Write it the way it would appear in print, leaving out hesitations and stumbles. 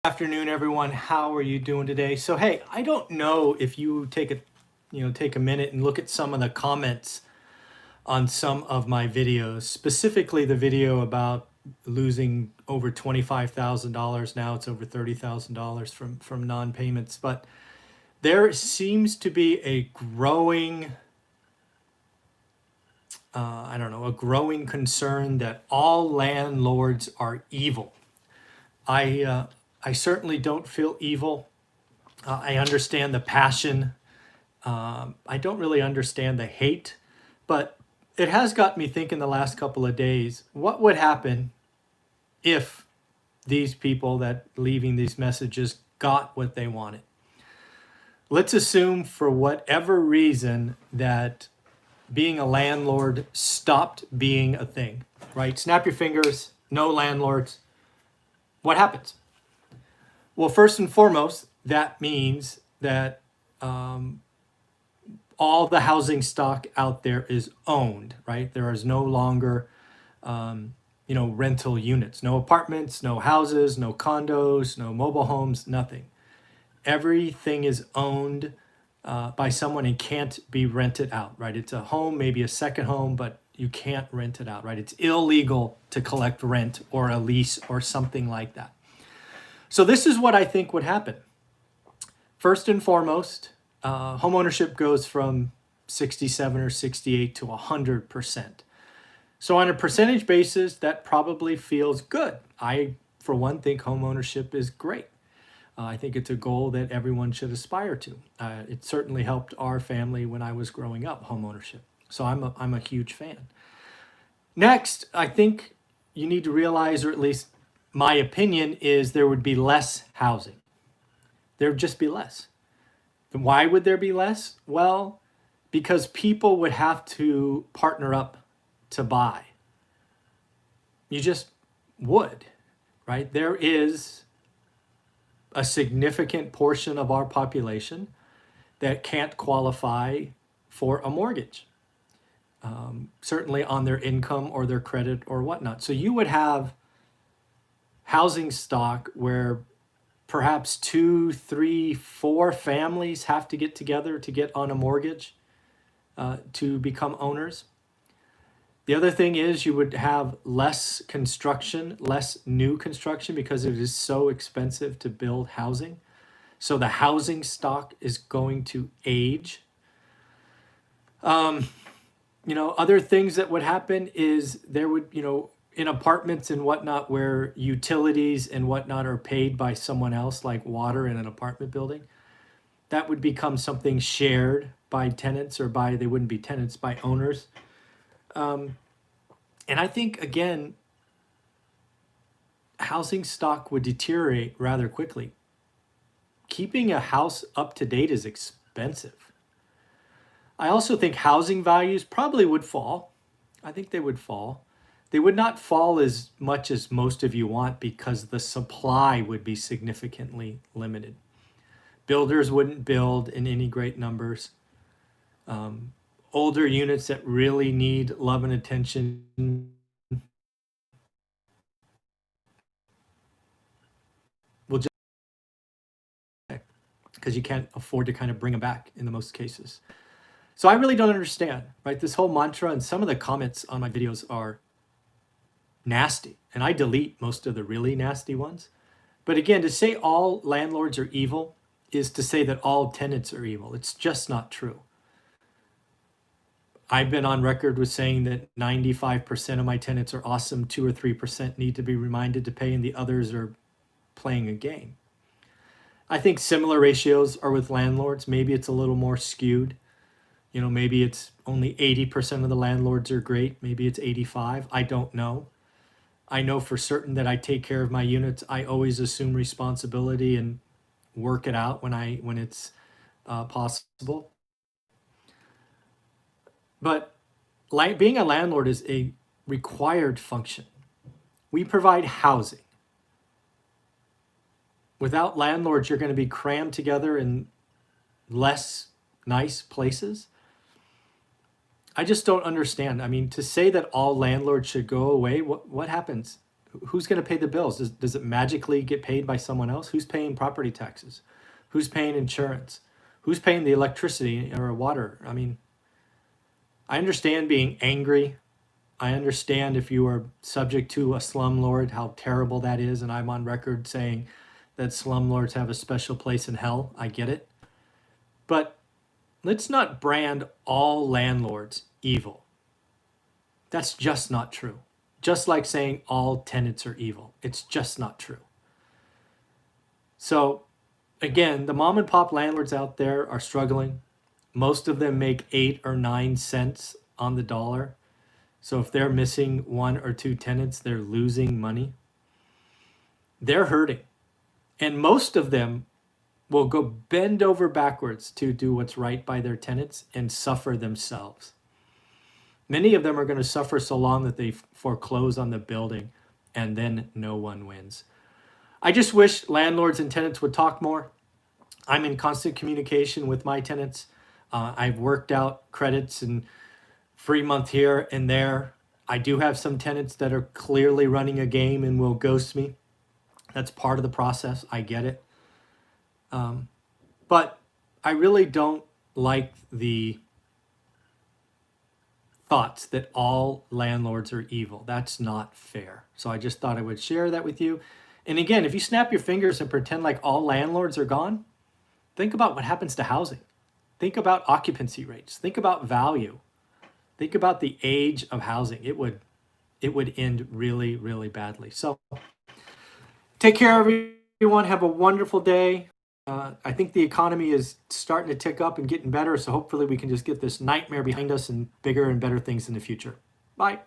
Afternoon, everyone. How are you doing today? So, hey, I don't know if you take a minute and look at some of the comments on some of my videos, specifically the video about losing over $25,000. Now it's over $30,000 from non-payments. But there seems to be a growing, a growing concern that all landlords are evil. I certainly don't feel evil. I understand the passion. I don't really understand the hate, but it has got me thinking the last couple of days, what would happen if these people that leaving these messages got what they wanted? Let's assume for whatever reason that being a landlord stopped being a thing, right? Snap your fingers, no landlords. What happens? Well, first and foremost, that means that all the housing stock out there is owned, right? There is no longer, rental units, no apartments, no houses, no condos, no mobile homes, nothing. Everything is owned by someone and can't be rented out, right? It's a home, maybe a second home, but you can't rent it out, right? It's illegal to collect rent or a lease or something like that. So this is what I think would happen. First and foremost, home ownership goes from 67 or 68 to 100%. So on a percentage basis, that probably feels good. I, for one, think home ownership is great. I think it's a goal that everyone should aspire to. It certainly helped our family when I was growing up, home ownership. So I'm a huge fan. Next, I think you need to realize, or at least my opinion is, there would be less housing. There would just be less. And why would there be less? Well, because people would have to partner up to buy. You just would, right? There is a significant portion of our population that can't qualify for a mortgage, certainly on their income or their credit or whatnot. So you would have housing stock where perhaps 2, 3, 4 families have to get together to get on a mortgage to become owners. The other thing is you would have less construction, less new construction, because it is so expensive to build housing. So the housing stock is going to age. Other things that would happen is there would, in apartments and whatnot, where utilities and whatnot are paid by someone else, like water in an apartment building, that would become something shared by tenants, or they wouldn't be tenants, by owners. And I think, again, housing stock would deteriorate rather quickly. Keeping a house up to date is expensive. I also think housing values probably would fall. I think they would fall. They would not fall as much as most of you want, because the supply would be significantly limited. Builders wouldn't build in any great numbers. Older units that really need love and attention will just, because you can't afford to kind of bring them back in the most cases. So I really don't understand, right? This whole mantra, and some of the comments on my videos are nasty, and I delete most of the really nasty ones. But again, to say all landlords are evil is to say that all tenants are evil. It's just not true. I've been on record with saying that 95% of my tenants are awesome, 2 or 3% need to be reminded to pay, and the others are playing a game. I think similar ratios are with landlords. Maybe it's a little more skewed. Maybe it's only 80% of the landlords are great. Maybe it's 85. I don't know. I know for certain that I take care of my units. I always assume responsibility and work it out when it's possible. But being a landlord is a required function. We provide housing. Without landlords, you're going to be crammed together in less nice places. I just don't understand. I mean, to say that all landlords should go away, what happens? Who's going to pay the bills? Does it magically get paid by someone else? Who's paying property taxes? Who's paying insurance? Who's paying the electricity or water? I mean, I understand being angry. I understand if you are subject to a slumlord, how terrible that is. And I'm on record saying that slumlords have a special place in hell. I get it. But let's not brand all landlords evil. That's just not true. Just like saying all tenants are evil. It's just not true. So again, the mom and pop landlords out there are struggling. Most of them make 8 or 9 cents on the dollar. So if they're missing 1 or 2 tenants, they're losing money. They're hurting. And most of them will go bend over backwards to do what's right by their tenants and suffer themselves. Many of them are going to suffer so long that they foreclose on the building, and then no one wins. I just wish landlords and tenants would talk more. I'm in constant communication with my tenants. I've worked out credits and free month here and there. I do have some tenants that are clearly running a game and will ghost me. That's part of the process. I get it. But I really don't like the thoughts that all landlords are evil. That's not fair. So I just thought I would share that with you. And again, if you snap your fingers and pretend like all landlords are gone, think about what happens to housing. Think about occupancy rates. Think about value. Think about the age of housing. It would end really, really badly. So take care, everyone. Have a wonderful day. I think the economy is starting to tick up and getting better. So hopefully we can just get this nightmare behind us and bigger and better things in the future. Bye.